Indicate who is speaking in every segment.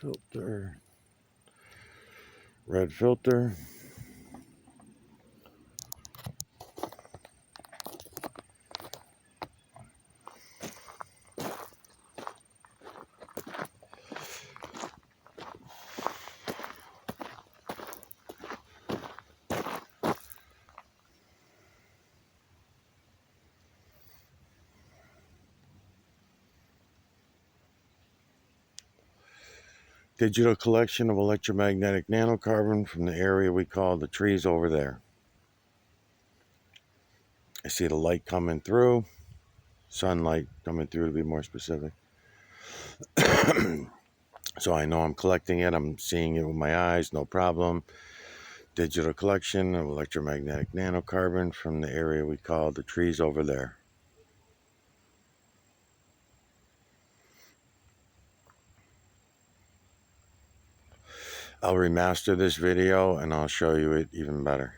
Speaker 1: filter, red filter. Digital collection of electromagnetic nanocarbon from the area we call the trees over there. I see the light coming through, sunlight coming through to be more specific. So I know I'm collecting it, I'm seeing it with my eyes, no problem. Digital collection of electromagnetic nanocarbon from the area we call the trees over there. I'll remaster this video and I'll show you it even better.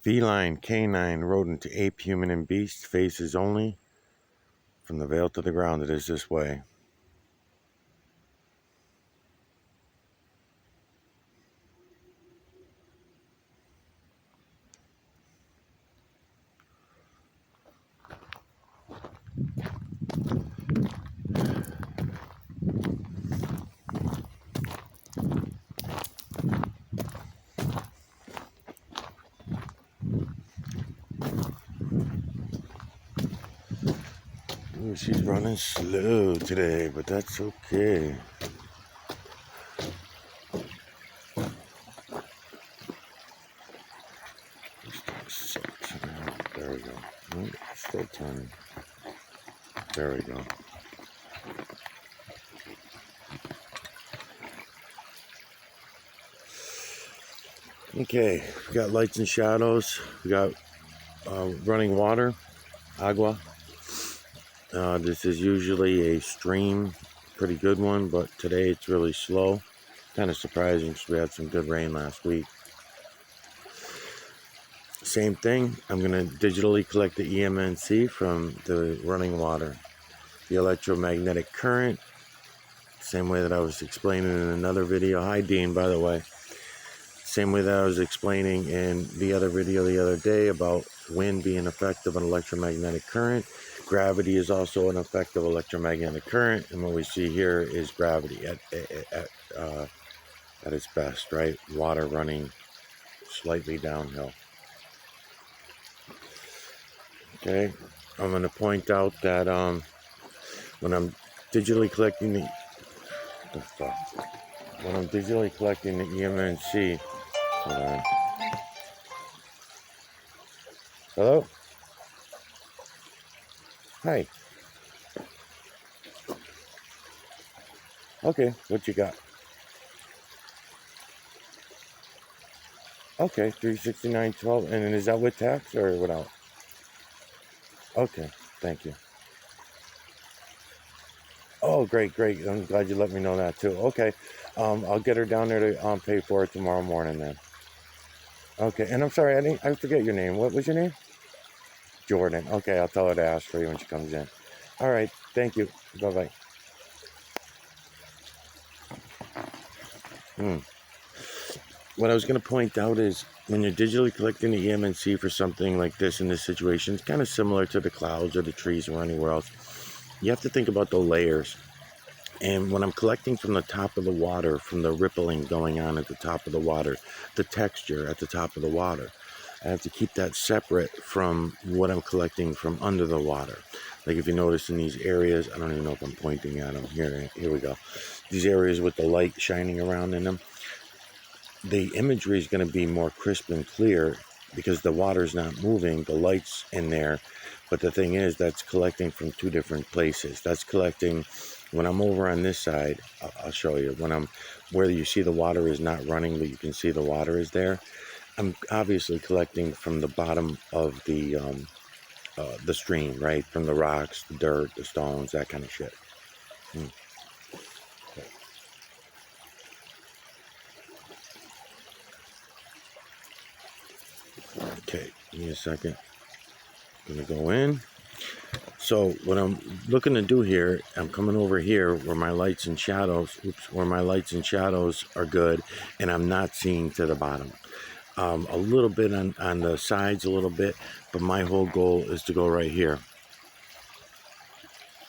Speaker 1: Feline, canine, rodent, ape, human, and beast, faces only. From the veil to the ground, it is this way. Ooh, she's running slow today, but that's okay. There we go. Still turning. There we go. Okay, we got lights and shadows. We got running water, agua. This is usually a stream, pretty good one, but today it's really slow. Kind of surprising because we had some good rain last week. Same thing, I'm going to digitally collect the EMNC from the running water. The electromagnetic current, same way that I was explaining in another video. Hi Dean, by the way. Same way that I was explaining in the other video the other day about wind being an effect of an electromagnetic current. Gravity is also an effect of electromagnetic current, and what we see here is gravity at its best, right? Water running slightly downhill. Okay, I'm going to point out that when I'm digitally collecting the EMNC, hold on. Hello? Hi. Okay, what you got? Okay, $369.12, and then is that with tax or without? Okay, thank you. Oh, great. I'm glad you let me know that too. Okay, I'll get her down there to pay for it tomorrow morning then. Okay, and I'm sorry, I forget your name. What was your name? Jordan. Okay, I'll tell her to ask for you when she comes in. All right, thank you. Bye-bye. What I was going to point out is when you're digitally collecting the EMNC for something like this in this situation, it's kind of similar to the clouds or the trees or anywhere else. You have to think about the layers. And when I'm collecting from the top of the water, from the rippling going on at the top of the water, the texture at the top of the water, I have to keep that separate from what I'm collecting from under the water. Like if you notice in these areas, I don't even know if I'm pointing at them. Here we go. These areas with the light shining around in them, the imagery is going to be more crisp and clear because the water's not moving, the light's in there. But the thing is, that's collecting from two different places. That's collecting when I'm over on this side. I'll show you when I'm where you see the water is not running, but you can see the water is there. I'm obviously collecting from the bottom of the stream, right? From the rocks, the dirt, the stones, that kind of shit. Okay, give me a second. I'm gonna go in. So what I'm looking to do here, I'm coming over here where my lights and shadows, where my lights and shadows are good, and I'm not seeing to the bottom. A little bit on the sides, a little bit, but my whole goal is to go right here.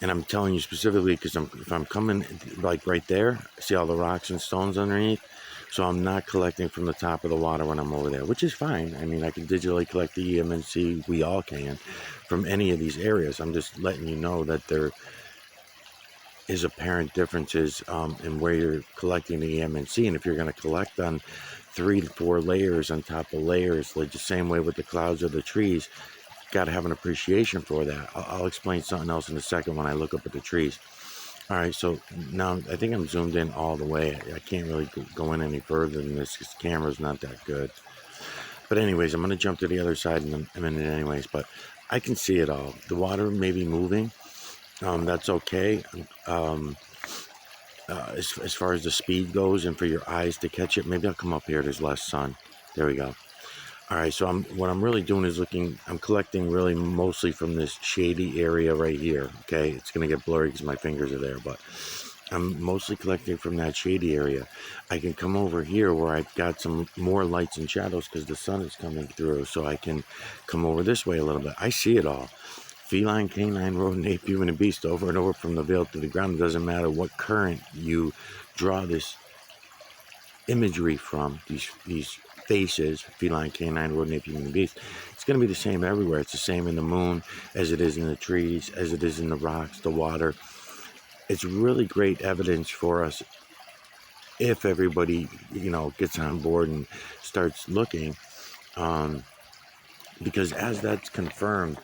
Speaker 1: And I'm telling you specifically because if I'm coming like right there, see all the rocks and stones underneath? So I'm not collecting from the top of the water when I'm over there, which is fine. I mean, I can digitally collect the EMNC, we all can, from any of these areas. I'm just letting you know that there is apparent differences in where you're collecting the EMNC. And if you're going to collect on 3 to 4 layers on top of layers, like the same way with the clouds or the trees, got to have an appreciation for that. I'll explain something else in a second when I look up at the trees. All right, so now I think I'm zoomed in all the way. I can't really go in any further than this because the camera's not that good. But anyways, I'm going to jump to the other side in a minute anyways, but I can see it all. The water may be moving. That's okay. As far as the speed goes and for your eyes to catch it, maybe I'll come up here. There's less sun. There we go. All right, so what I'm really doing is I'm collecting really mostly from this shady area right here, okay? It's going to get blurry because my fingers are there, but I'm mostly collecting from that shady area. I can come over here where I've got some more lights and shadows because the sun is coming through, so I can come over this way a little bit. I see it all. Feline, canine, rodent, ape, human, and beast, over and over from the veil to the ground. It doesn't matter what current you draw this imagery from, these faces, feline, canine, rodent, ape, human, beast. It's going to be the same everywhere. It's the same in the moon as it is in the trees, as it is in the rocks, the water. It's really great evidence for us if everybody, gets on board and starts looking, because as that's confirmed,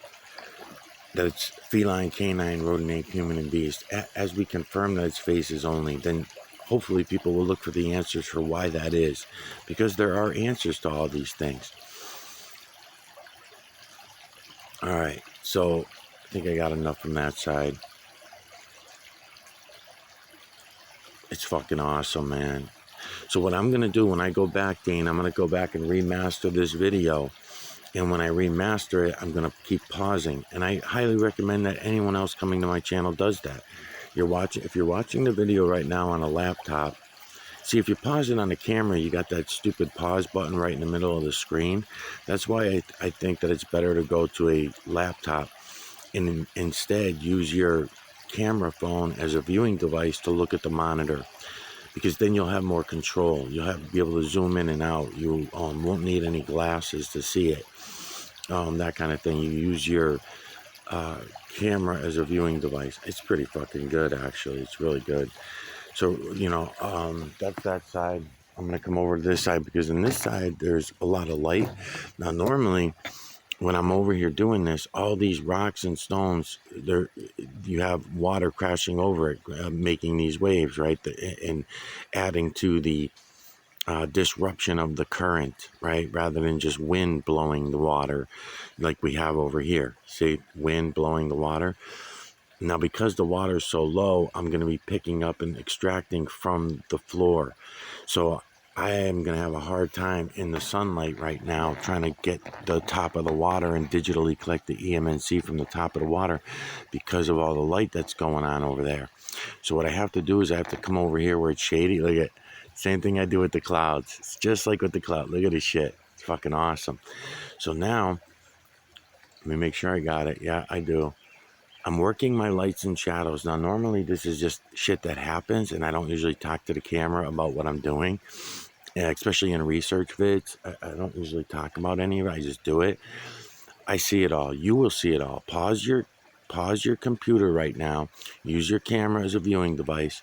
Speaker 1: that it's feline, canine, rodent, ape, human, and beast, as we confirm that it's faces only, then hopefully people will look for the answers for why that is, because there are answers to all these things. All right, so I think I got enough from that side. It's fucking awesome, man. So what I'm going to do when I go back, Dean, I'm going to go back and remaster this video. And when I remaster it, I'm going to keep pausing. And I highly recommend that anyone else coming to my channel does that. If you're watching the video right now on a laptop, see, if you pause it on the camera, you got that stupid pause button right in the middle of the screen. That's why I think that it's better to go to a laptop and instead use your camera phone as a viewing device to look at the monitor, because then you'll have more control. You'll be able to zoom in and out. You won't need any glasses to see it, that kind of thing. You use your camera as a viewing device. It's pretty fucking good, actually. It's really good. So, that's that side. I'm going to come over to this side because in this side, there's a lot of light. Now, normally, when I'm over here doing this, all these rocks and stones, you have water crashing over it, making these waves, right? And adding to the disruption of the current, right? Rather than just wind blowing the water like we have over here. See, wind blowing the water. Now, because the water is so low, I'm going to be picking up and extracting from the floor. So I am going to have a hard time in the sunlight right now trying to get the top of the water and digitally collect the EMNC from the top of the water because of all the light that's going on over there. So what I have to do is I have to come over here where it's shady. Look at, same thing I do with the clouds. It's just like with the cloud. Look at this shit. It's fucking awesome. So now, let me make sure I got it. Yeah, I do. I'm working my lights and shadows. Now, normally this is just shit that happens, and I don't usually talk to the camera about what I'm doing. especially in research vids. I don't usually talk about any of it. I just do it. I see it all. You will see it all. Pause your computer right now. Use your camera as a viewing device,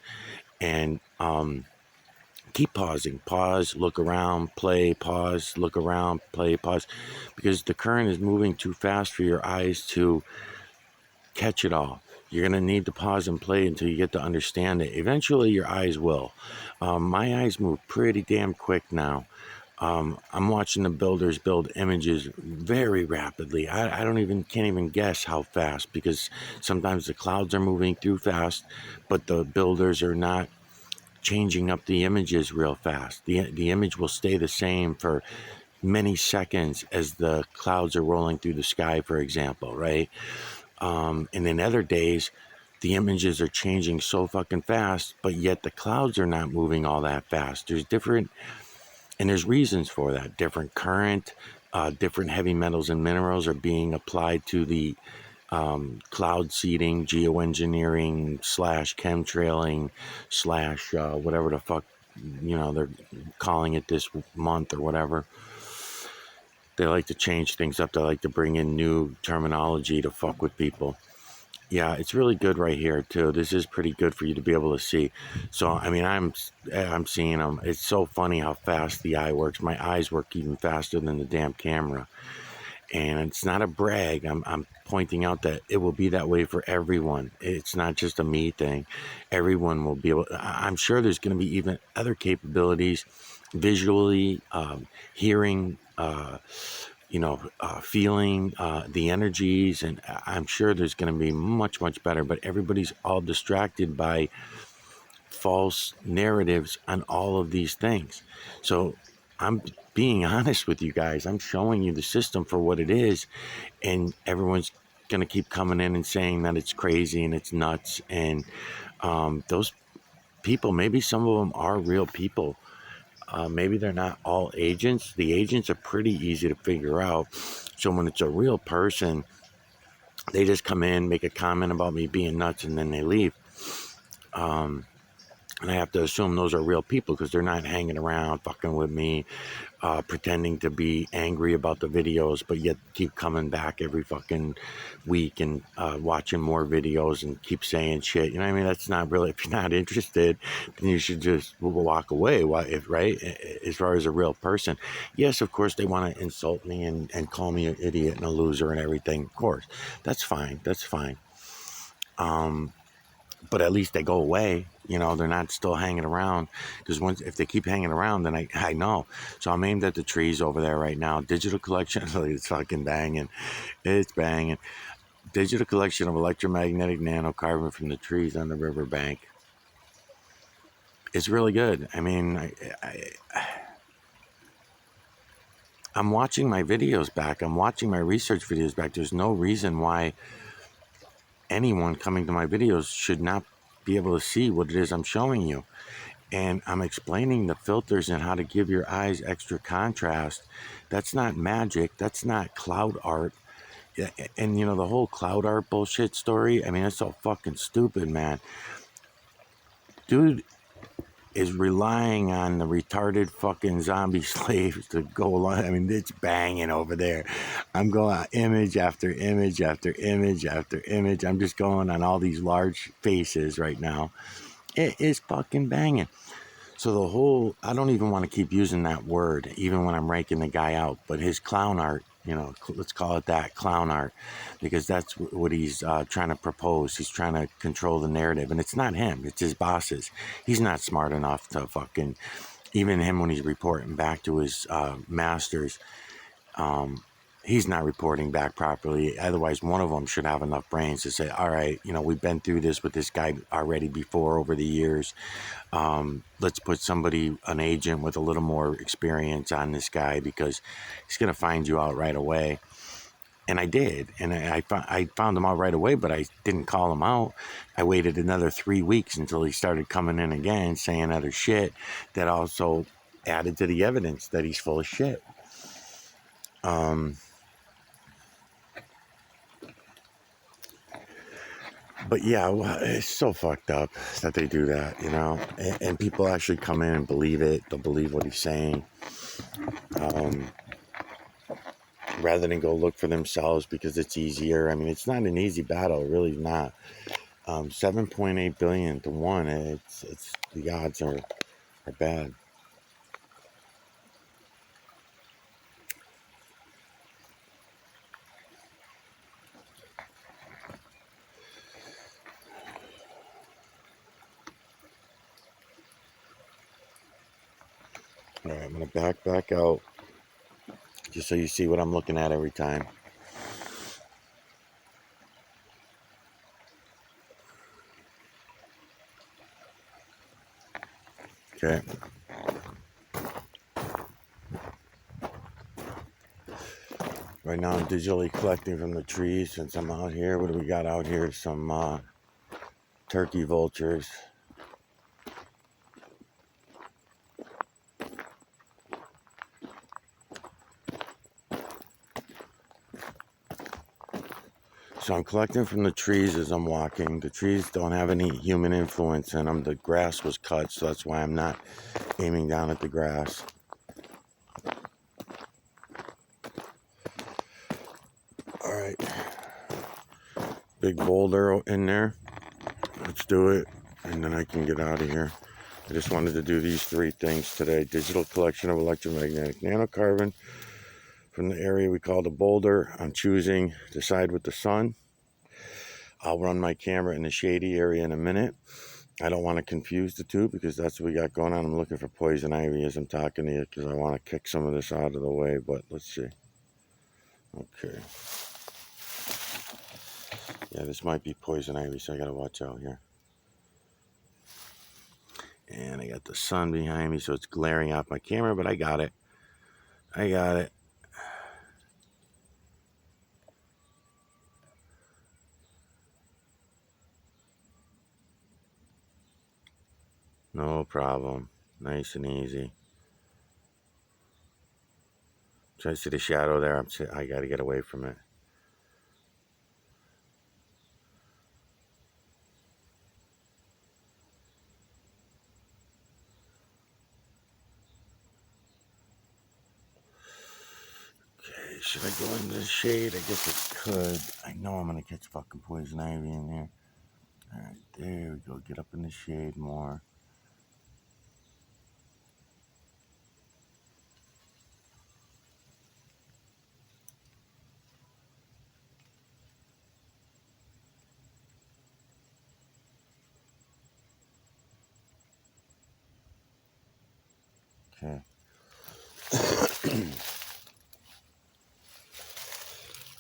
Speaker 1: and keep pausing. Pause, look around, play, pause, look around, play, pause, because the current is moving too fast for your eyes to catch it all. You're going to need to pause and play until you get to understand it. Eventually, your eyes will. My eyes move pretty damn quick now. I'm watching the builders build images very rapidly. I can't even guess how fast, because sometimes the clouds are moving through fast, but the builders are not changing up the images real fast. The image will stay the same for many seconds as the clouds are rolling through the sky, for example, right? And in other days, the images are changing so fucking fast, but yet the clouds are not moving all that fast. There's reasons for that. Different current, different heavy metals and minerals are being applied to the cloud seeding, geoengineering / chemtrailing / whatever the fuck, they're calling it this month or whatever. They like to change things up. They like to bring in new terminology to fuck with people. Yeah, it's really good right here too. This is pretty good for you to be able to see. So, I mean, I'm seeing them. It's so funny how fast the eye works. My eyes work even faster than the damn camera. And it's not a brag. I'm pointing out that it will be that way for everyone. It's not just a me thing. Everyone will be able. I'm sure there's going to be even other capabilities, visually, hearing, feeling the energies, and I'm sure there's going to be much, much better. But everybody's all distracted by false narratives on all of these things. So I'm being honest with you guys. I'm showing you the system for what it is, and everyone's going to keep coming in and saying that it's crazy and it's nuts. And those people, maybe some of them are real people. Maybe they're not all agents. The agents are pretty easy to figure out. So when it's a real person, they just come in, make a comment about me being nuts, and then they leave. And I have to assume those are real people, because they're not hanging around fucking with me, pretending to be angry about the videos, but yet keep coming back every fucking week and watching more videos and keep saying shit. You know what I mean? That's not really, if you're not interested, then you should just walk away, right? As far as a real person. Yes, of course, they want to insult me and call me an idiot and a loser and everything. Of course, that's fine. That's fine. But at least they go away. They're not still hanging around, because if they keep hanging around, then I know. So I'm aimed at the trees over there right now. Digital collection, it's fucking banging. It's banging. Digital collection of electromagnetic nanocarbon from the trees on the riverbank. It's really good. I mean, I'm watching my videos back. I'm watching my research videos back. There's no reason why anyone coming to my videos should not be able to see what it is I'm showing you. And I'm explaining the filters and how to give your eyes extra contrast. That's not magic. That's not cloud art. And the whole cloud art bullshit story, I mean, that's so fucking stupid, man. Dude is relying on the retarded fucking zombie slaves to go along. I mean, it's banging over there. I'm going on image after image after image after image. I'm just going on all these large faces right now. It is fucking banging. So I don't even want to keep using that word, even when I'm ranking the guy out, but his clown art, let's call it that, clown art, because that's what he's trying to propose. He's trying to control the narrative, and it's not him, it's his bosses. He's not smart enough to fucking, even him when he's reporting back to his masters, he's not reporting back properly. Otherwise, one of them should have enough brains to say, all right, we've been through this with this guy already before over the years. Let's put an agent with a little more experience on this guy, because he's going to find you out right away. And I did. And I found him out right away, but I didn't call him out. I waited another 3 weeks until he started coming in again, saying other shit that also added to the evidence that he's full of shit. But yeah, it's so fucked up that they do that, you know. And people actually come in and believe it. They'll believe what he's saying, um, rather than go look for themselves because it's easier. I mean, it's not an easy battle, really not. 7.8 billion to 1. It's the odds are bad. All right, I'm gonna back out just so you see what I'm looking at every time. Okay. Right now I'm digitally collecting from the trees since I'm out here. What do we got out here? Some turkey vultures. So I'm collecting from the trees as I'm walking. The trees don't have any human influence in them. The grass was cut, so that's why I'm not aiming down at the grass. All right. Big boulder in there. Let's do it, and then I can get out of here. I just wanted to do these 3 things today. Digital collection of electromagnetic nanocarbon from the area we call the boulder. I'm choosing to side with the sun. I'll run my camera in the shady area in a minute. I don't want to confuse the two because that's what we got going on. I'm looking for poison ivy as I'm talking to you because I want to kick some of this out of the way, but let's see. Okay. Yeah, this might be poison ivy, so I got to watch out here. And I got the sun behind me, so it's glaring off my camera, but I got it. I got it. No problem. Nice and easy. Try to see the shadow there. I got to get away from it. Okay, should I go into the shade? I guess I could. I know I'm going to catch fucking poison ivy in there. All right, there we go. Get up in the shade more. Okay.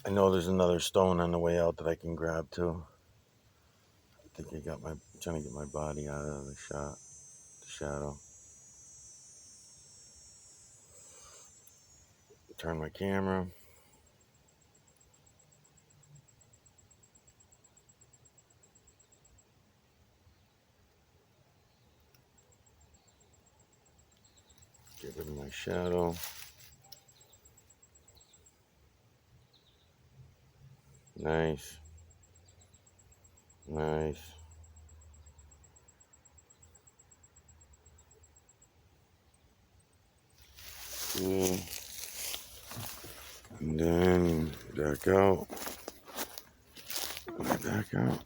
Speaker 1: I know there's another stone on the way out that I can grab too. I think I'm trying to get my body out of the shadow. Turn my camera. Get rid of my shadow. Nice. Nice. Cool. And then back out. Back out.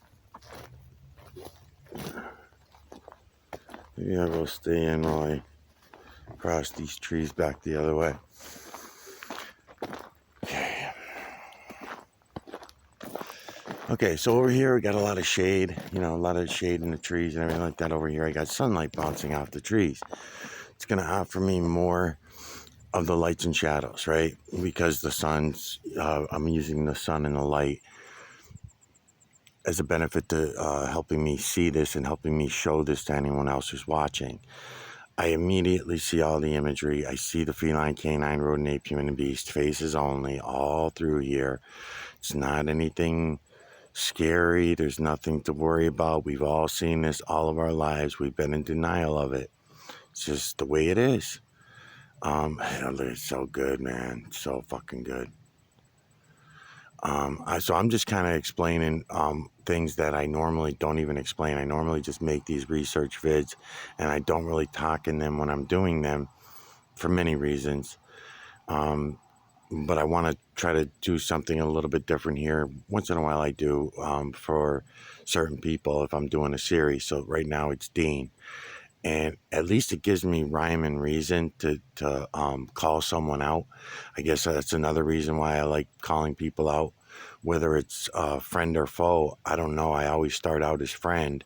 Speaker 1: Maybe I will stay in while I cross these trees back the other way. Okay, so over here we got a lot of shade, a lot of shade in the trees and everything like that. Over here I got sunlight bouncing off the trees. It's going to offer me more of the lights and shadows, right? Because the sun's, I'm using the sun and the light as a benefit to helping me see this and helping me show this to anyone else who's watching. I immediately see all the imagery. I see the feline, canine, rodent, ape, human, and beast, faces only, all through here. It's not anything scary. There's nothing to worry about. We've all seen this all of our lives. We've been in denial of it. It's just the way it is. It's so good, man. So fucking good. So I'm just kind of explaining things that I normally don't even explain. I normally just make these research vids, and I don't really talk in them when I'm doing them for many reasons. But I want to try to do something a little bit different here. Once in a while I do, for certain people if I'm doing a series. So right now it's Dean. And at least it gives me rhyme and reason to call someone out. I guess that's another reason why I like calling people out, whether it's friend or foe. I don't know. I always start out as friend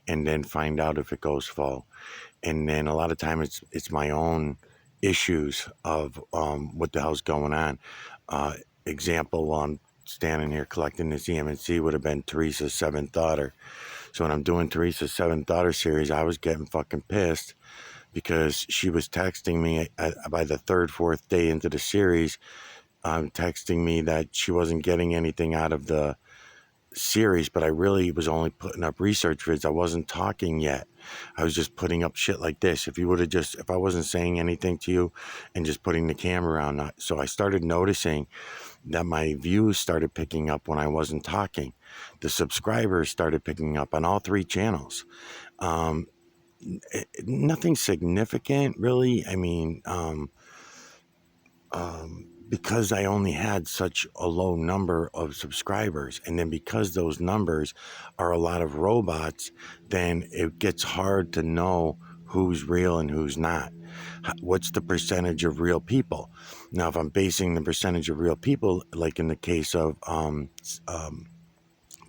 Speaker 1: and then find out if it goes foe. And then a lot of time it's my own issues of what the hell's going on. Example, while I'm standing here collecting this EMNC would have been Teresa's seventh daughter. So when I'm doing Teresa's seventh daughter series, I was getting fucking pissed because she was texting me by the third, fourth day into the series, texting me that she wasn't getting anything out of the series, but I really was only putting up research vids. I wasn't talking yet. I was just putting up shit like this. If I wasn't saying anything to you and just putting the camera on. So I started noticing that my views started picking up when I wasn't talking. The subscribers started picking up on all three channels. Nothing significant, really. I mean, because I only had such a low number of subscribers, and then because those numbers are a lot of robots, then it gets hard to know who's real and who's not. What's the percentage of real people? Now, if I'm basing the percentage of real people, like in the case of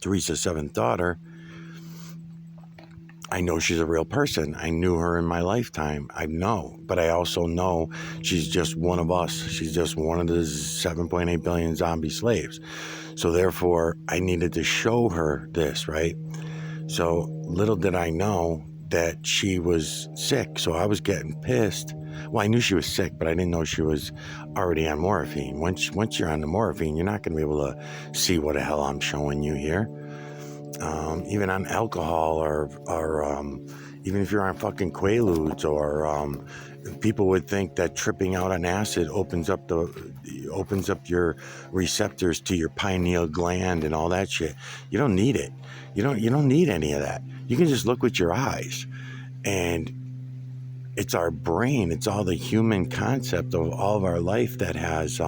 Speaker 1: Teresa's seventh daughter, I know she's a real person. I knew her in my lifetime. I know. But I also know she's just one of us. She's just one of the 7.8 billion zombie slaves. So therefore, I needed to show her this, right? So little did I know that she was sick. So I was getting pissed. Well, I knew she was sick, but I didn't know she was already on morphine. Once you're on the morphine, you're not going to be able to see what the hell I'm showing you here. Even on alcohol or even if you're on fucking Quaaludes, or people would think that tripping out on acid opens up your receptors to your pineal gland and all that shit. You don't need it. You don't need any of that. You can just look with your eyes, and it's our brain. It's all the human concept of all of our life that has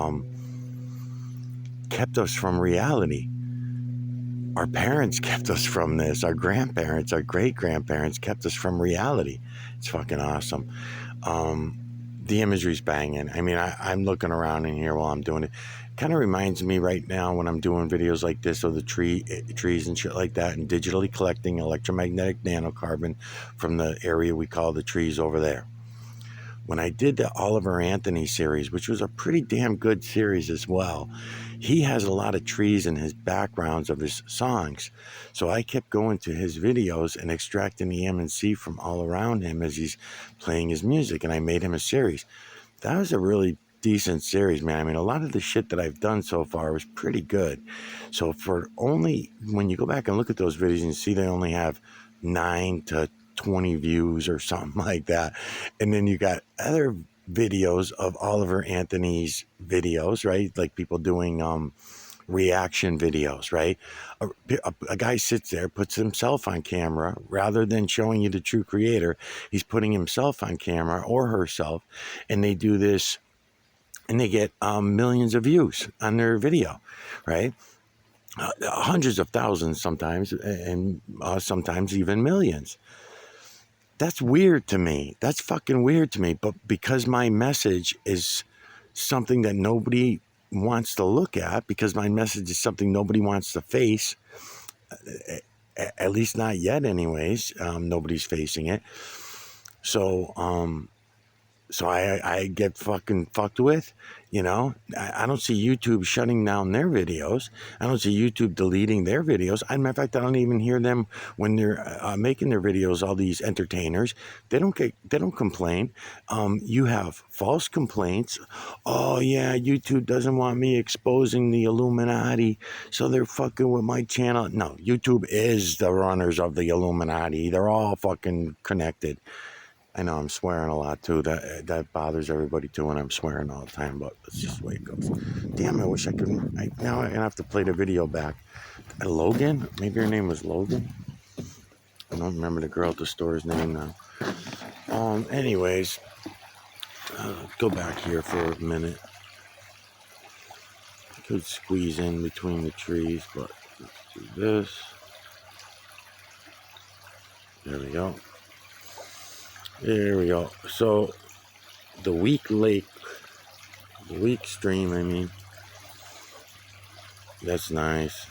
Speaker 1: kept us from reality. Our parents kept us from this. Our grandparents, our great-grandparents kept us from reality. It's fucking awesome. The imagery's banging. I mean, I'm looking around in here while I'm doing it. Kind of reminds me right now when I'm doing videos like this of the trees and shit like that, and digitally collecting electromagnetic nanocarbon from the area we call the trees over there. When I did the Oliver Anthony series, which was a pretty damn good series as well, he has a lot of trees in his backgrounds of his songs. So I kept going to his videos and extracting the EMNC from all around him as he's playing his music, and I made him a series. That was a really decent series, man. I mean, a lot of the shit that I've done so far was pretty good. So when you go back and look at those videos and see they only have 9 to 20 views or something like that, and then you got other videos of Oliver Anthony's videos, right? Like people doing reaction videos, right? A guy sits there, puts himself on camera, rather than showing you the true creator. He's putting himself on camera or herself, and they do this, and they get millions of views on their video, right? Hundreds of thousands sometimes, and sometimes even millions. That's weird to me. That's fucking weird to me. But because my message is something that nobody wants to look at, because my message is something nobody wants to face, at least not yet anyways, nobody's facing it. So I get fucking fucked with, you know. I don't see YouTube shutting down their videos. I don't see YouTube deleting their videos. As a matter of fact, I don't even hear them when they're making their videos. All these entertainers, they don't complain. You have false complaints. Oh yeah, YouTube doesn't want me exposing the Illuminati, so they're fucking with my channel. No, YouTube is the runners of the Illuminati. They're all fucking connected. I know I'm swearing a lot too. That bothers everybody too when I'm swearing all the time, but that's just the way it goes. Damn, I wish I could. Now I'm gonna have to play the video back Logan? Maybe her name was Logan. I don't remember the girl at the store's name now. Anyways, go back here for a minute. I could squeeze in between the trees, but let's do this. There we go. There we go. So the weak stream, I mean, that's nice.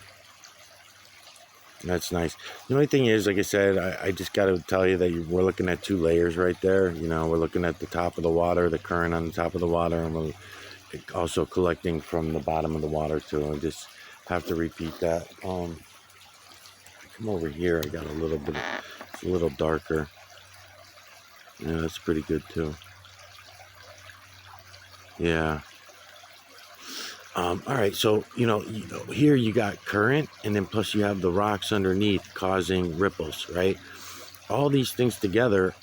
Speaker 1: That's nice. The only thing is, like I said, I just got to tell you that we're looking at two layers right there. You know, we're looking at the top of the water, the current on the top of the water, and we're also collecting from the bottom of the water too. I just have to repeat that. Come over here. I got a little bit. It's a little darker. Yeah, that's pretty good too. Yeah. All right, so here you got current, and then plus you have the rocks underneath causing ripples, right? All these things together,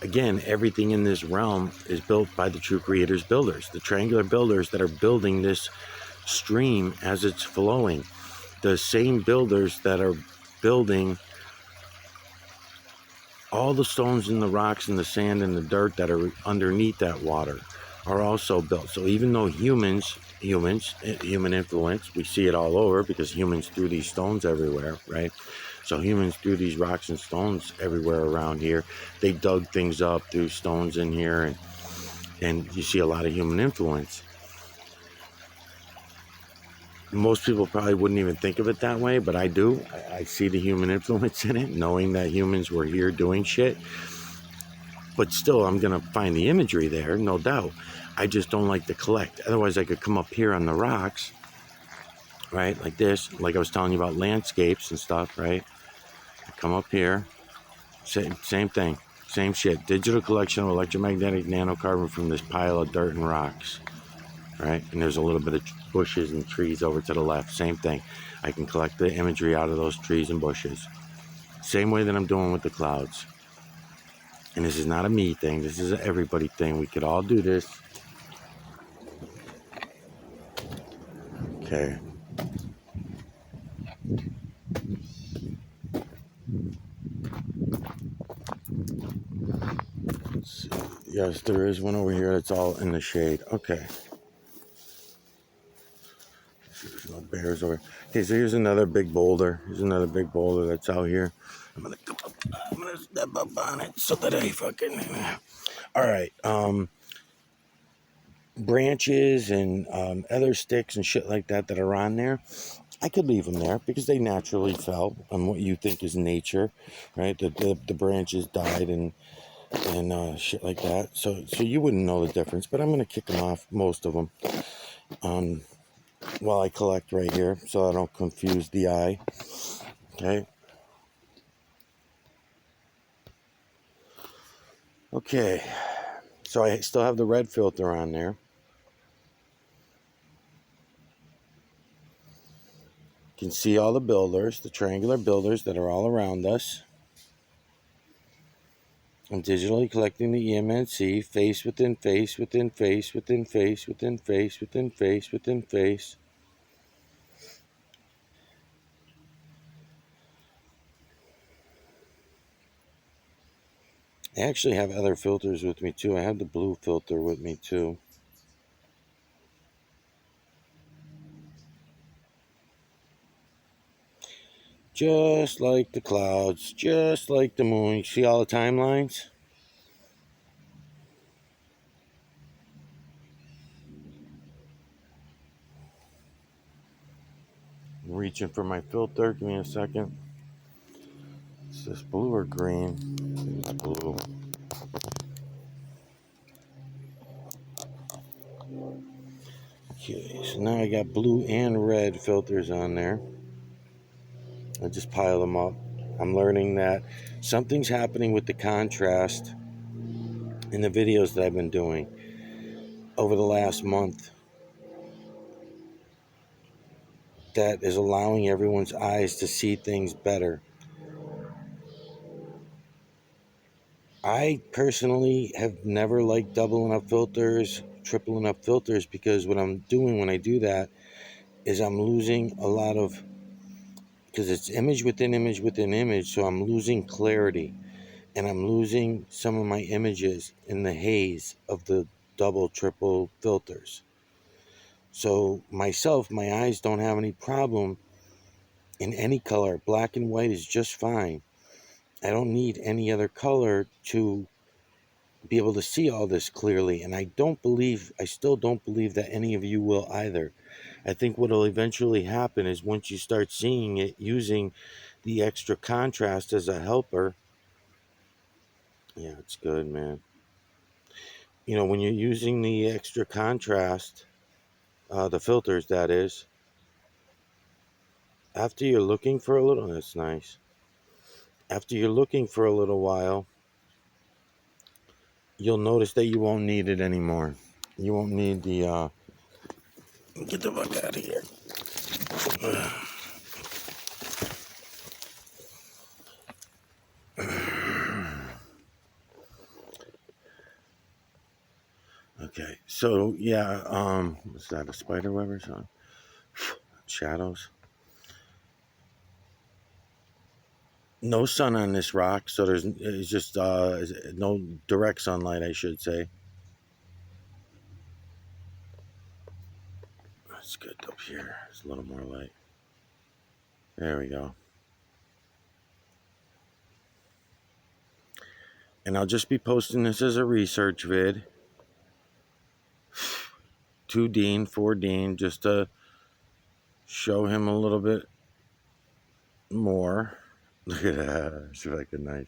Speaker 1: again, everything in this realm is built by the true creators builders, the triangular builders that are building this stream as it's flowing. The same builders that are building all the stones and the rocks and the sand and the dirt that are underneath that water are also built. So even though human influence, we see it all over because humans threw these stones everywhere, right? So humans threw these rocks and stones everywhere around here. They dug things up, threw stones in here, and you see a lot of human influence. Most people probably wouldn't even think of it that way, but I do. I see the human influence in it, knowing that humans were here doing shit. But still, I'm going to find the imagery there, no doubt. I just don't like to collect. Otherwise, I could come up here on the rocks, right, like this, like I was telling you about landscapes and stuff, right? I come up here, same thing, same shit. Digital collection of electromagnetic nanocarbon from this pile of dirt and rocks, right? And there's a little bit of bushes and trees over to the left. Same thing. I can collect the imagery out of those trees and bushes. Same way that I'm doing with the clouds. And this is not a me thing. This is an everybody thing. We could all do this. Okay. Yes, there is one over here that's all in the shade. Okay. There's no bears over. Okay, so here's another big boulder. Here's another big boulder that's out here. I'm gonna come up. I'm gonna step up on it so that I fucking. All right. Branches and other sticks and shit like that are on there. I could leave them there because they naturally fell on what you think is nature, right? The branches died and shit like that. So you wouldn't know the difference, but I'm gonna kick them off, most of them, while I collect right here, so I don't confuse the eye. Okay. Okay. So I still have the red filter on there. You can see all the builders, the triangular builders that are all around us. I'm digitally collecting the EMNC, face within face, within face, within face, within face, within face, within face. I actually have other filters with me too. I have the blue filter with me too. Just like the clouds, just like the moon. You see all the timelines? I'm reaching for my filter. Give me a second. Is this blue or green? It's blue. Okay, so now I got blue and red filters on there. I just pile them up. I'm learning that something's happening with the contrast in the videos that I've been doing over the last month that is allowing everyone's eyes to see things better. I personally have never liked doubling up filters, tripling up filters, because what I'm doing when I do that is I'm losing a lot of because it's image within image within image, so I'm losing clarity, and I'm losing some of my images in the haze of the double, triple filters. So myself, my eyes don't have any problem in any color. Black and white is just fine. I don't need any other color to be able to see all this clearly, and I still don't believe that any of you will either. I think what will eventually happen is once you start seeing it using the extra contrast as a helper. Yeah, it's good, man. You know, when you're using the extra contrast, the filters, that is, after you're looking for a little, that's nice. After you're looking for a little while, you'll notice that you won't need it anymore. You won't need the, get the fuck out of here. Okay, so yeah, what's that, a spider web or something? Shadows. No sun on this rock, so it's just no direct sunlight, I should say. That's good up here. It's a little more light. There we go. And I'll just be posting this as a research vid to Dean, for Dean, just to show him a little bit more. Look at that. See if I can nice.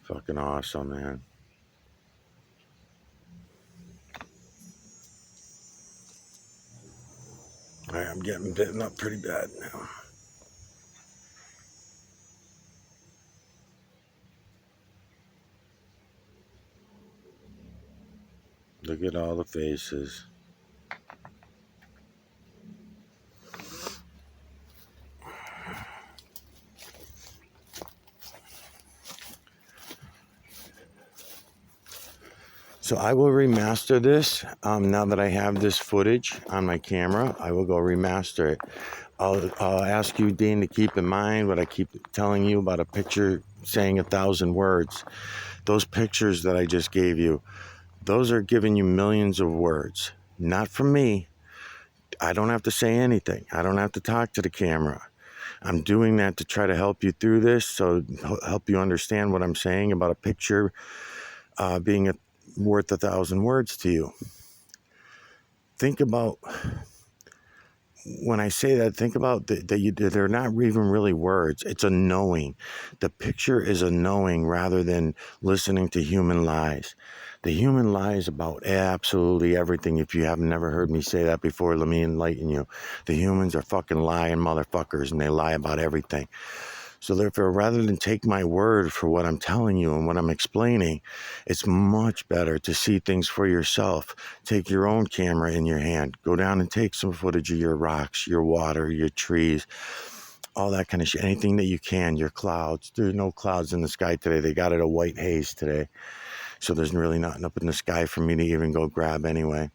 Speaker 1: Fucking awesome, man. Alright, I'm getting bitten up pretty bad now. Look at all the faces. So I will remaster this. Now that I have this footage on my camera, I will go remaster it. I'll ask you, Dean, to keep in mind what I keep telling you about a picture saying 1,000 words. Those pictures that I just gave you, those are giving you millions of words. Not from me. I don't have to say anything. I don't have to talk to the camera. I'm doing that to try to help you through this, so help you understand what I'm saying about a picture being worth 1,000 words to you. Think about, when I say that, think about that they're not even really words. It's a knowing. The picture is a knowing rather than listening to human lies. The human lies about absolutely everything. If you have never heard me say that before, let me enlighten you. The humans are fucking lying motherfuckers, and they lie about everything. So therefore, rather than take my word for what I'm telling you and what I'm explaining, it's much better to see things for yourself. Take your own camera in your hand. Go down and take some footage of your rocks, your water, your trees, all that kind of shit. Anything that you can, your clouds. There's no clouds in the sky today. They got it a white haze today. So there's really nothing up in the sky for me to even go grab anyway.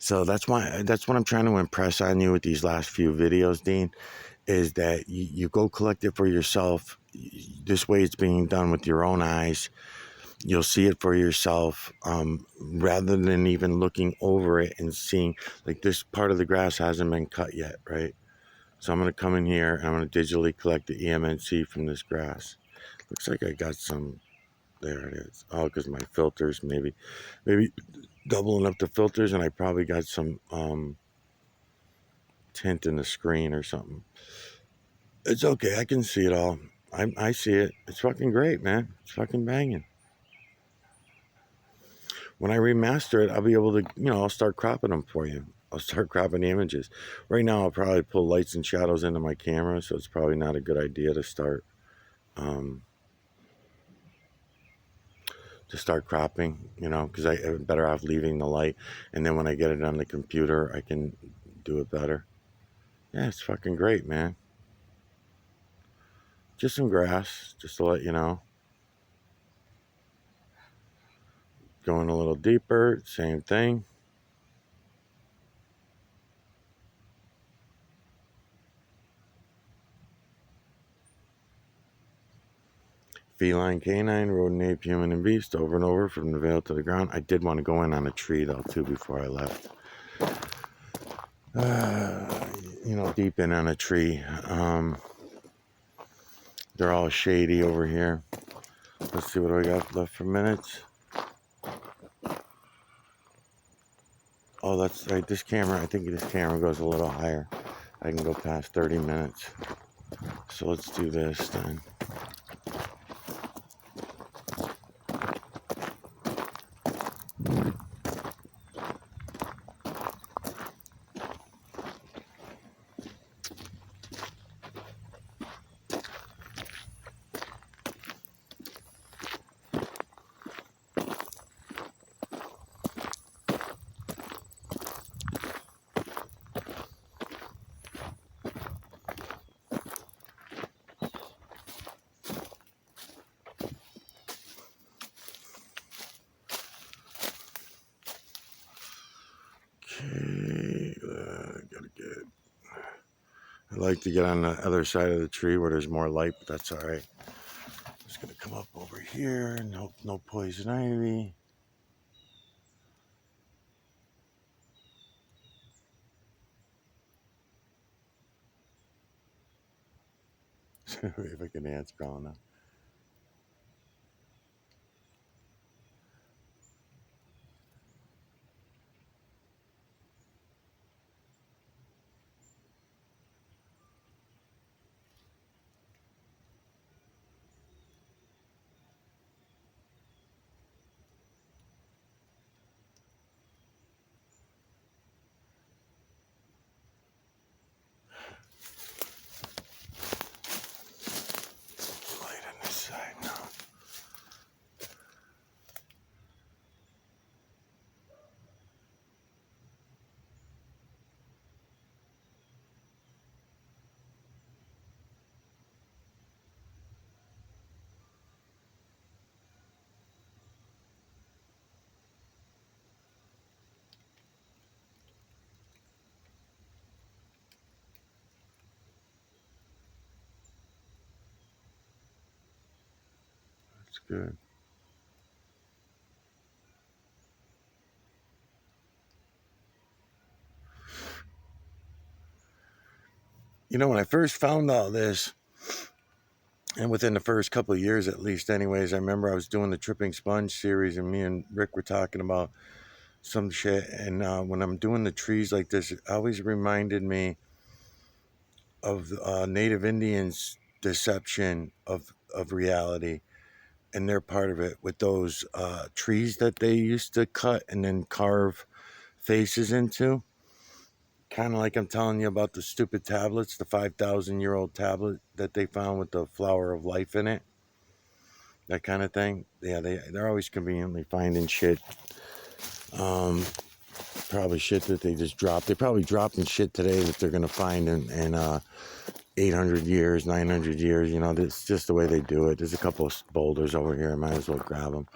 Speaker 1: So that's what I'm trying to impress on you with these last few videos, Dean, is that you go collect it for yourself. This way it's being done with your own eyes. You'll see it for yourself, rather than even looking over it and seeing, like, this part of the grass hasn't been cut yet, right? So I'm going to come in here and I'm going to digitally collect the EMNC from this grass. Looks like I got some, there it is. Oh, because my filters, maybe doubling up the filters, and I probably got some tint in the screen or something. It's okay. I can see it all. I see it. It's fucking great, man. It's fucking banging. When I remaster it, I'll be able to, I'll start cropping them for you. I'll start cropping the images. Right now, I'll probably pull lights and shadows into my camera, so it's probably not a good idea to start to start cropping, because I'm better off leaving the light. And then when I get it on the computer, I can do it better. Yeah, it's fucking great, man. Just some grass, just to let you know. Going a little deeper, same thing. Feline, canine, rodent, ape, human, and beast, over and over from the veil to the ground. I did want to go in on a tree, though, too, before I left. Deep in on a tree. They're all shady over here. Let's see what I got left for minutes. Oh, that's right. This camera, I think this camera goes a little higher. I can go past 30 minutes. So let's do this then. Okay, gotta get. I like to get on the other side of the tree where there's more light, but that's all right. Just gonna come up over here. No poison ivy. If I can ants crawling up. Light on this side now. That's good. When I first found all this, and within the first couple of years at least anyways, I remember I was doing the Tripping Sponge series, and me and Rick were talking about some shit. And when I'm doing the trees like this, it always reminded me of Native Indians' deception of reality. And they're part of it with those trees that they used to cut and then carve faces into. Kind of like I'm telling you about the stupid tablets, the 5,000-year-old tablet that they found with the flower of life in it. That kind of thing. Yeah, they're always conveniently finding shit. Probably shit that they just dropped. They probably dropping shit today that they're going to find in 800 years, 900 years. It's just the way they do it. There's a couple of boulders over here. I might as well grab them.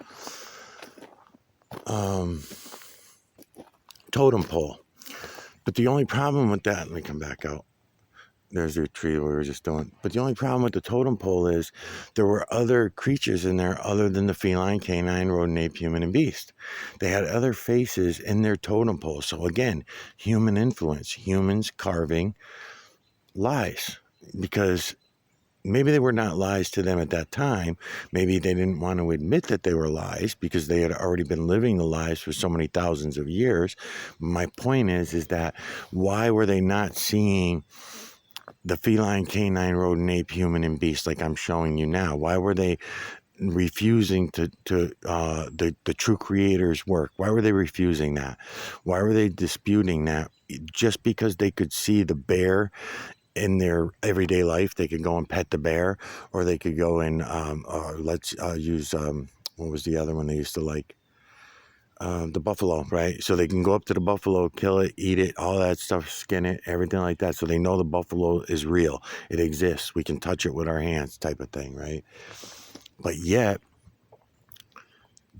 Speaker 1: Totem pole. But the only problem with that, let me come back out. There's the tree we were just doing. But the only problem with the totem pole is there were other creatures in there other than the feline, canine, rodent, ape, human, and beast. They had other faces in their totem pole. So again, human influence, humans carving lies. Because maybe they were not lies to them at that time. Maybe they didn't want to admit that they were lies because they had already been living the lies for so many thousands of years. My point is that why were they not seeing the feline, canine, rodent, ape, human, and beast like I'm showing you now? Why were they refusing to the true creator's work? Why were they refusing that? Why were they disputing that? Just because they could see the bear in their everyday life, they could go and pet the bear, or they could go and let's use what was the other one they used to like? The buffalo, right? So they can go up to the buffalo, kill it, eat it, all that stuff, skin it, everything like that. So they know the buffalo is real. It exists. We can touch it with our hands, type of thing, right? But yet,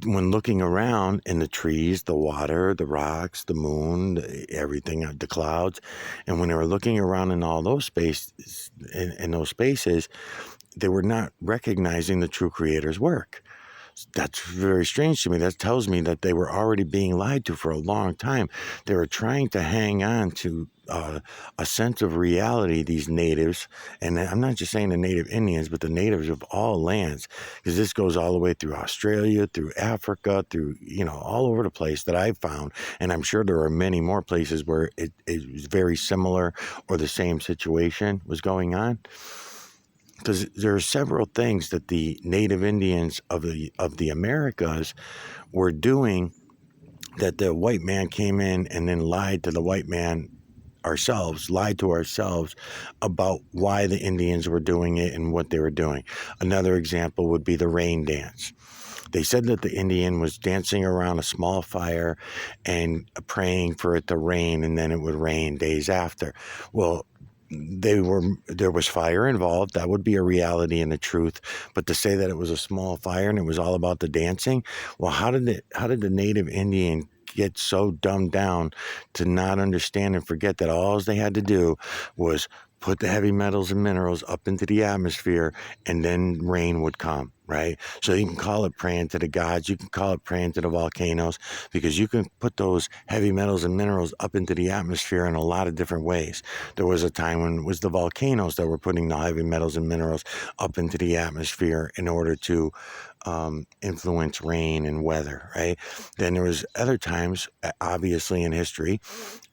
Speaker 1: when looking around in the trees, the water, the rocks, the moon, everything, the clouds, and when they were looking around in all those spaces, in those spaces, they were not recognizing the true Creator's work. That's very strange to me. That tells me that they were already being lied to for a long time. They were trying to hang on to a sense of reality, these natives. And I'm not just saying the native Indians, but the natives of all lands, because this goes all the way through Australia, through Africa, through, all over the place that I've found. And I'm sure there are many more places where it was very similar or the same situation was going on. Because there are several things that the native Indians of the Americas were doing that the white man came in and then lied to the white man lied to ourselves about why the Indians were doing it and what they were doing. Another example would be the rain dance. They said that the Indian was dancing around a small fire and praying for it to rain, and then it would rain days after. Well, there was fire involved. That would be a reality and the truth. But to say that it was a small fire and it was all about the dancing, well, how did the native Indian get so dumbed down to not understand and forget that all they had to do was put the heavy metals and minerals up into the atmosphere, and then rain would come, right? So you can call it praying to the gods, you can call it praying to the volcanoes, because you can put those heavy metals and minerals up into the atmosphere in a lot of different ways. There was a time when it was the volcanoes that were putting the heavy metals and minerals up into the atmosphere in order to influence rain and weather, right? Then there was other times, obviously in history,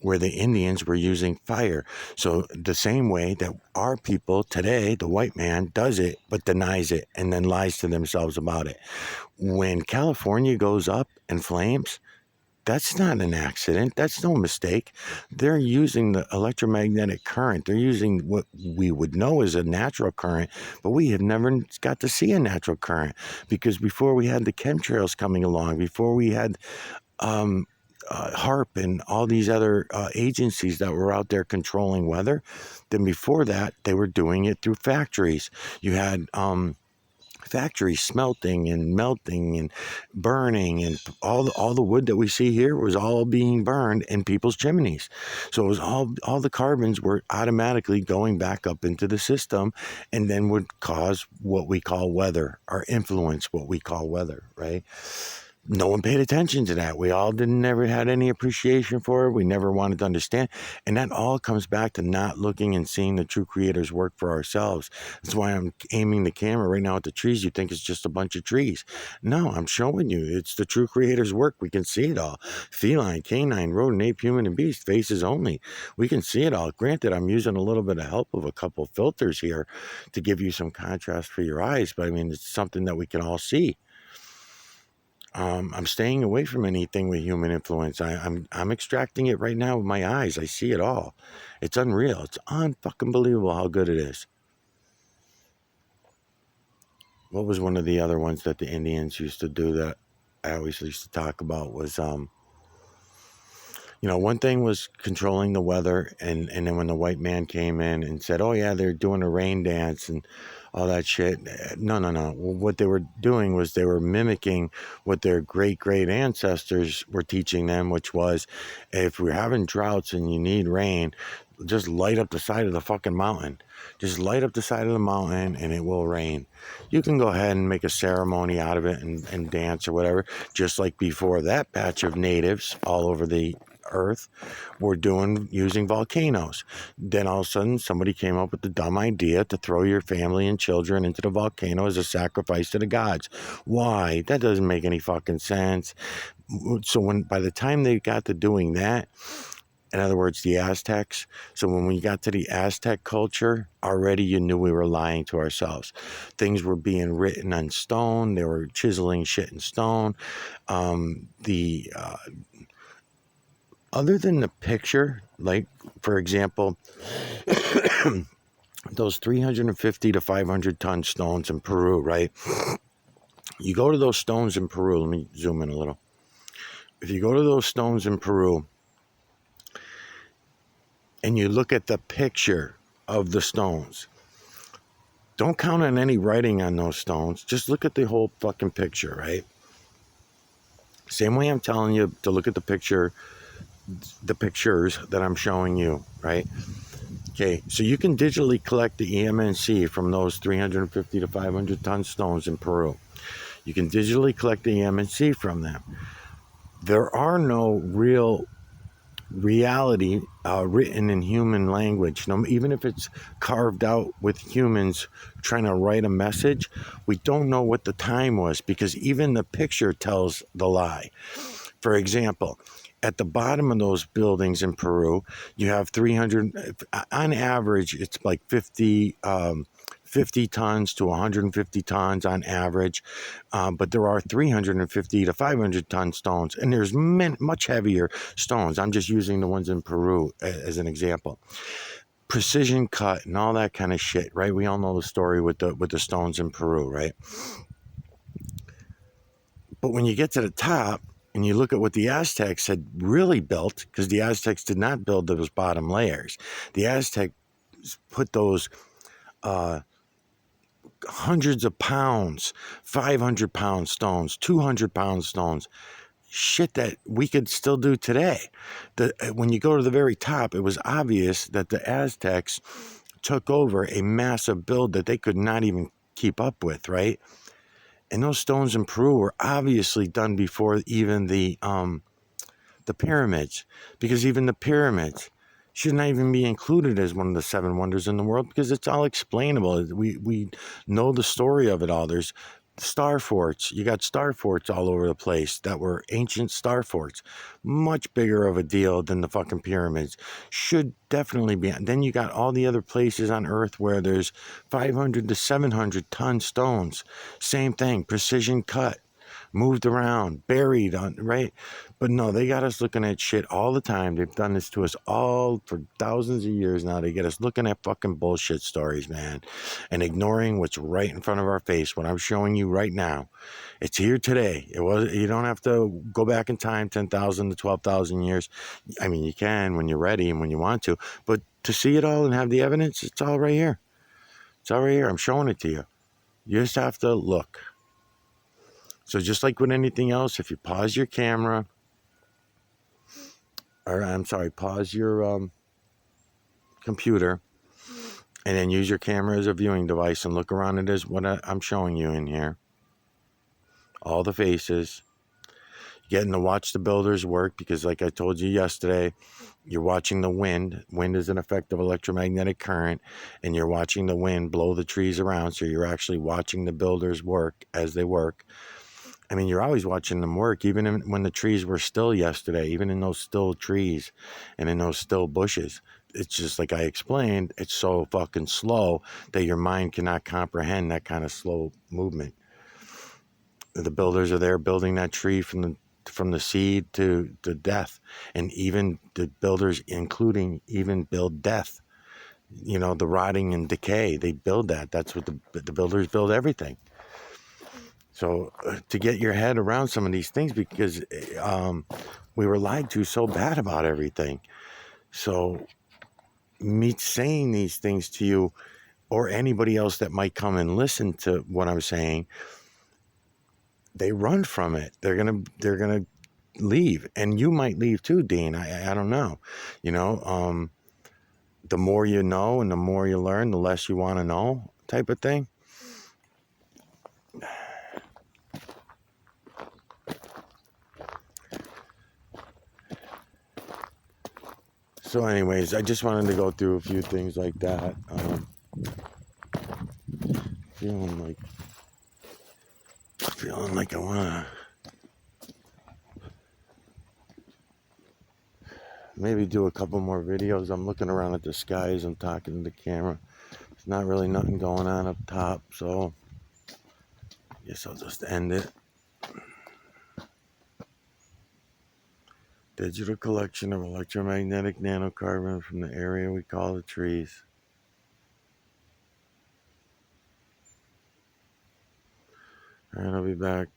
Speaker 1: where the Indians were using fire. So the same way that our people today, the white man, does it, but denies it and then lies to themselves about it. When California goes up in flames, that's not an accident. That's no mistake. They're using the electromagnetic current. They're using what we would know as a natural current, but we have never got to see a natural current, because before we had the chemtrails coming along, before we had HARP and all these other agencies that were out there controlling weather, then before that, they were doing it through factories. You had factories smelting and melting and burning, and all the wood that we see here was all being burned in people's chimneys. So it was all the carbons were automatically going back up into the system, and then would cause what we call weather, or influence what we call weather, right? No one paid attention to that. We all never had any appreciation for it. We never wanted to understand. And that all comes back to not looking and seeing the true Creator's work for ourselves. That's why I'm aiming the camera right now at the trees. You think it's just a bunch of trees. No, I'm showing you. It's the true Creator's work. We can see it all. Feline, canine, rodent, ape, human, and beast. Faces only. We can see it all. Granted, I'm using a little bit of help of a couple filters here to give you some contrast for your eyes. But I mean, it's something that we can all see. I'm staying away from anything with human influence. I'm extracting it right now with my eyes. I see it all. It's unreal. It's unfucking believable how good it is. What was one of the other ones that the Indians used to do that I always used to talk about was, one thing was controlling the weather, and then when the white man came in and said, oh yeah, they're doing a rain dance and all that shit. No. What they were doing was they were mimicking what their great ancestors were teaching them, which was, if we're having droughts and you need rain, just light up the side of the fucking mountain. Just light up the side of the mountain and it will rain. You can go ahead and make a ceremony out of it and dance or whatever, just like before that patch of natives all over the earth were using volcanoes. Then all of a sudden somebody came up with the dumb idea to throw your family and children into the volcano as a sacrifice to the gods. Why? That doesn't make any fucking sense. So by the time they got to doing that, in other words, the Aztecs. So when we got to the Aztec culture, already you knew we were lying to ourselves. Things were being written on stone. They were chiseling shit in stone. Other than the picture, like, for example, those 350 to 500 ton stones in Peru, right? You go to those stones in Peru. Let me zoom in a little. If you go to those stones in Peru and you look at the picture of the stones, don't count on any writing on those stones. Just look at the whole fucking picture, right? Same way I'm telling you to look at the pictures that I'm showing you, right? Okay, so you can digitally collect the EMNC from those 350 to 500 ton stones in Peru. You can digitally collect the EMNC from them. There are no real reality written in human language. No, even if it's carved out with humans trying to write a message, we don't know what the time was because even the picture tells the lie. For example, at the bottom of those buildings in Peru, you have 300, on average, it's like 50 tons to 150 tons on average, but there are 350 to 500 ton stones, and there's much heavier stones. I'm just using the ones in Peru as an example. Precision cut and all that kind of shit, right? We all know the story with the stones in Peru, right? But when you get to the top and you look at what the Aztecs had really built, because the Aztecs did not build those bottom layers. The Aztecs put those hundreds of pounds, 500-pound stones, 200-pound stones, shit that we could still do today. When you go to the very top, it was obvious that the Aztecs took over a massive build that they could not even keep up with, right? And those stones in Peru were obviously done before even the pyramids, because even the pyramids should not even be included as one of the seven wonders in the world because it's all explainable. We know the story of it all. There's star forts. You got star forts all over the place that were ancient star forts, much bigger of a deal than the fucking pyramids. Should definitely be. Then you got all the other places on Earth where there's 500 to 700 ton stones. Same thing, precision cut, moved around, buried on, right? But no, they got us looking at shit all the time. They've done this to us all for thousands of years now. They get us looking at fucking bullshit stories, man, and ignoring what's right in front of our face. What I'm showing you right now, it's here today. It was. You don't have to go back in time 10,000 to 12,000 years. I mean, you can when you're ready and when you want to, but to see it all and have the evidence, it's all right here. It's all right here. I'm showing it to you. You just have to look. So just like with anything else, if you pause your camera, or I'm sorry, pause your computer, and then use your camera as a viewing device and look around it as what I'm showing you in here. All the faces. Getting to watch the builders work because like I told you yesterday, you're watching the wind. Wind is an effect of electromagnetic current, and you're watching the wind blow the trees around, so you're actually watching the builders work as they work. I mean, you're always watching them work, even when the trees were still yesterday, even in those still trees and in those still bushes. It's just like I explained, it's so fucking slow that your mind cannot comprehend that kind of slow movement. The builders are there building that tree from the seed to death, and even the builders, including even build death. You know, the rotting and decay, they build that. That's what the builders build everything. So to get your head around some of these things, because we were lied to so bad about everything. So me saying these things to you or anybody else that might come and listen to what I'm saying, they run from it. They're gonna leave, and you might leave too, Dean. I don't know. You know, the more you know and the more you learn, the less you want to know, type of thing. So anyways, I just wanted to go through a few things like that. Feeling like I want to maybe do a couple more videos. I'm looking around at the skies. I'm talking to the camera. There's not really nothing going on up top, so I guess I'll just end it. Digital collection of electromagnetic nanocarbon from the area we call the trees. Alright, I'll be back